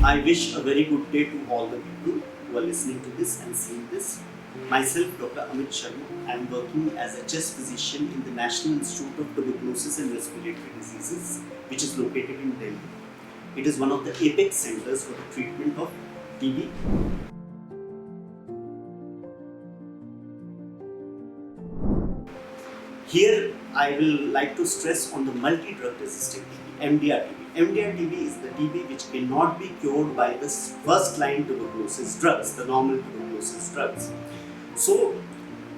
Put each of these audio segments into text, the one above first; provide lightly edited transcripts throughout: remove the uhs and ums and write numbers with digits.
I wish a very good day to all the people who are listening to this and seeing this. Myself, Dr. Amit Sharma, I am working as a chest physician in the National Institute of Tuberculosis and Respiratory Diseases, which is located in Delhi. It is one of the apex centers for the treatment of TB. Here, I will like to stress on the multidrug-resistant TB, MDR-TB. MDR-TB is the TB which cannot be cured by the first-line tuberculosis drugs, the normal tuberculosis drugs. So,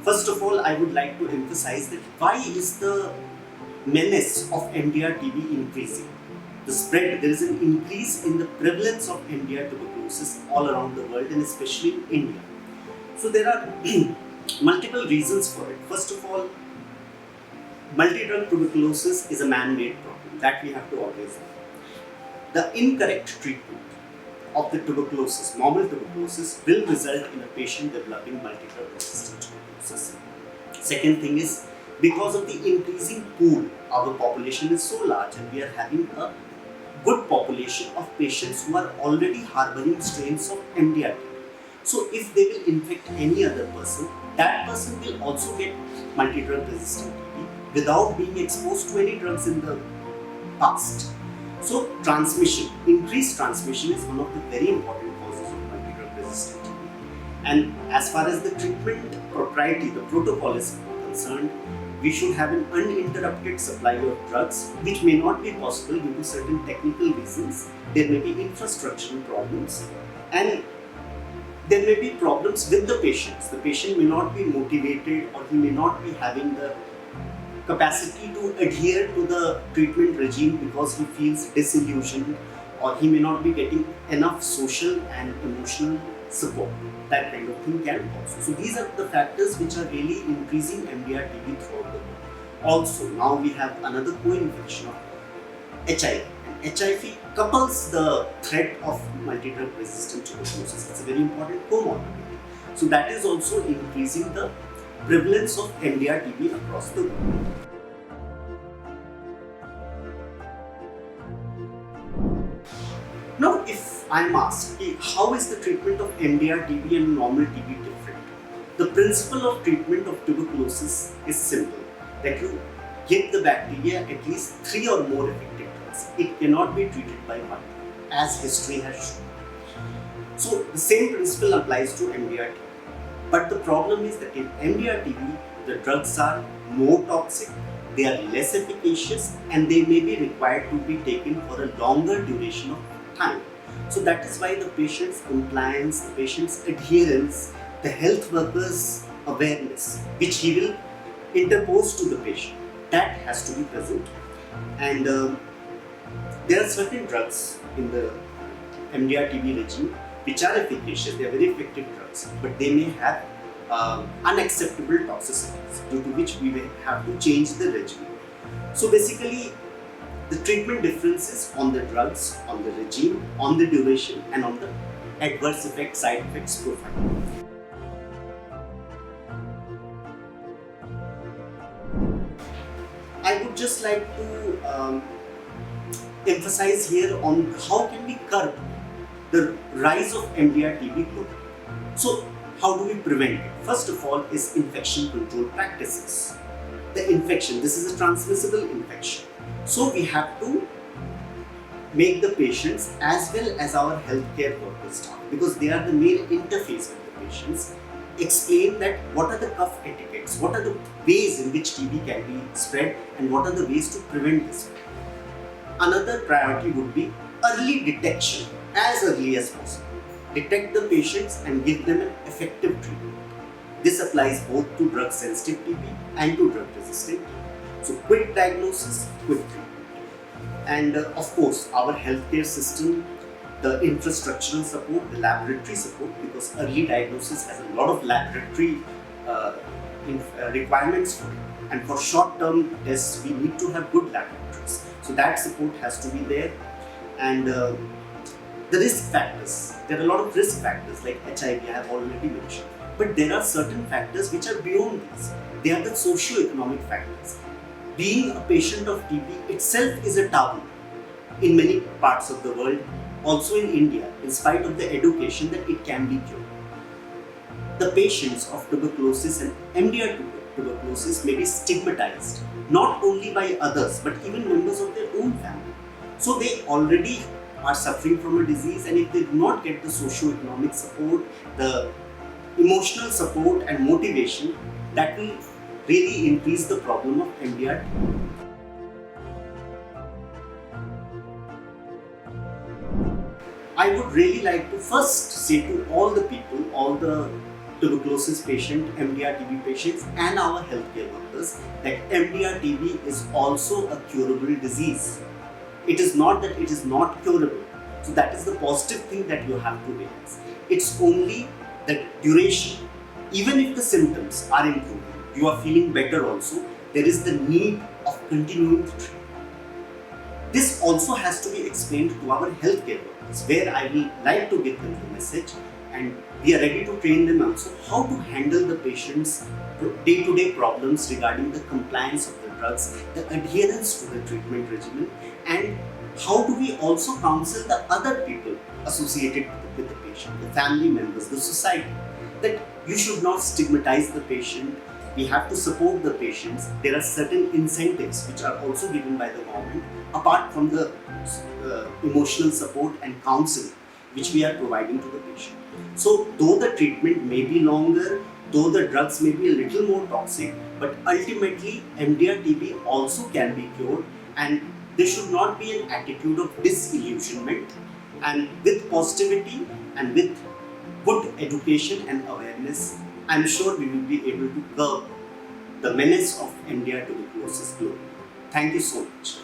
first of all, I would like to emphasize that why is the menace of MDR-TB increasing? The spread, there is an increase in the prevalence of MDR tuberculosis all around the world and especially in India. So, there are multiple reasons for it. First of all, multidrug tuberculosis is a man-made problem that we have to always know. The incorrect treatment of the tuberculosis, normal tuberculosis, will result in a patient developing multidrug-resistant tuberculosis. Second thing is, because of the increasing pool, our population is so large and we are having a good population of patients who are already harboring strains of MDR-TB. So if they will infect any other person, that person will also get multidrug-resistant TB without being exposed to any drugs in the past. So transmission, increased transmission is one of the very important causes of multidrug-resistant TB. And as far as the treatment propriety, the protocol is concerned, we should have an uninterrupted supply of drugs, which may not be possible due to certain technical reasons. There may be infrastructural problems and there may be problems with the patients. The patient may not be motivated or he may not be having the capacity to adhere to the treatment regime because he feels disillusioned, or he may not be getting enough social and emotional support. That kind of thing can also. So these are the factors which are really increasing MDR-TB throughout the world. Also, now we have another co-infection of HIV. And HIV couples the threat of multidrug-resistant tuberculosis. It's a very important comorbidity. So that is also increasing the prevalence of MDR-TB across the world. Now, if I am asked, how is the treatment of MDR-TB and normal TB different? The principle of treatment of tuberculosis is simple, that you give the bacteria at least 3 or more effective drugs. It cannot be treated by one, as history has shown. So, the same principle applies to MDR-TB. But the problem is that in MDR-TB, the drugs are more toxic, they are less efficacious, and they may be required to be taken for a longer duration of time. So that is why the patient's compliance, the patient's adherence, the health worker's awareness, which he will interpose to the patient, that has to be present. And there are certain drugs in the MDR-TB regime which are efficacious, they are very effective drugs, but they may have unacceptable toxicities due to which we may have to change the regimen. So basically, the treatment differences on the drugs, on the regime, on the duration, and on the adverse effects, side effects profile. I would just like to emphasize here on how can we curb the rise of MDR-TB globally. So, how do we prevent it? First of all is infection control practices. The infection, this is a transmissible infection. So, we have to make the patients as well as our healthcare workers staff, because they are the main interface with the patients, explain that what are the cough etiquettes, what are the ways in which TB can be spread, and what are the ways to prevent this spread. Another priority would be early detection, as early as possible. Detect the patients and give them an effective treatment. This applies both to drug-sensitive TB and to drug-resistant TB. So quick diagnosis, quick treatment. And of course, our healthcare system, the infrastructural support, the laboratory support, because early diagnosis has a lot of laboratory requirements for it. And for short-term tests, we need to have good laboratories. So that support has to be there. And the risk factors, there are a lot of risk factors like HIV, I have already mentioned. But there are certain factors which are beyond these. They are the socio-economic factors. Being a patient of TB itself is a taboo in many parts of the world. also in India, in spite of the education, that it can be cured. The patients of tuberculosis and MDR tuberculosis may be stigmatized, not only by others, but even members of their own family. So they already are suffering from a disease, and if they do not get the socio-economic support, the emotional support and motivation, that will really increase the problem of MDR. I would really like to first say to all the people, all the tuberculosis patient, MDR-TB patients and our healthcare workers, that MDR-TB is also a curable disease. It is not that it is not curable. So that is the positive thing that you have to realize. It's only the duration. Even if the symptoms are improving, you are feeling better also, there is the need of continuing the treatment. This also has to be explained to our healthcare workers, where I will like to give them the message, and we are ready to train them also how to handle the patient's day-to-day problems regarding the compliance of the drugs, the adherence to the treatment regimen, and how do we also counsel the other people associated with the patient, the family members, the society, that you should not stigmatize the patient. We have to support the patients. There are certain incentives which are also given by the government, apart from the emotional support and counseling which we are providing to the patient. So though the treatment may be longer, though the drugs may be a little more toxic, but ultimately MDR-TB also can be cured, and there should not be an attitude of disillusionment. And with positivity and with good education and awareness, I am sure we will be able to curb the menace of MDR tuberculosis globally. Thank you so much.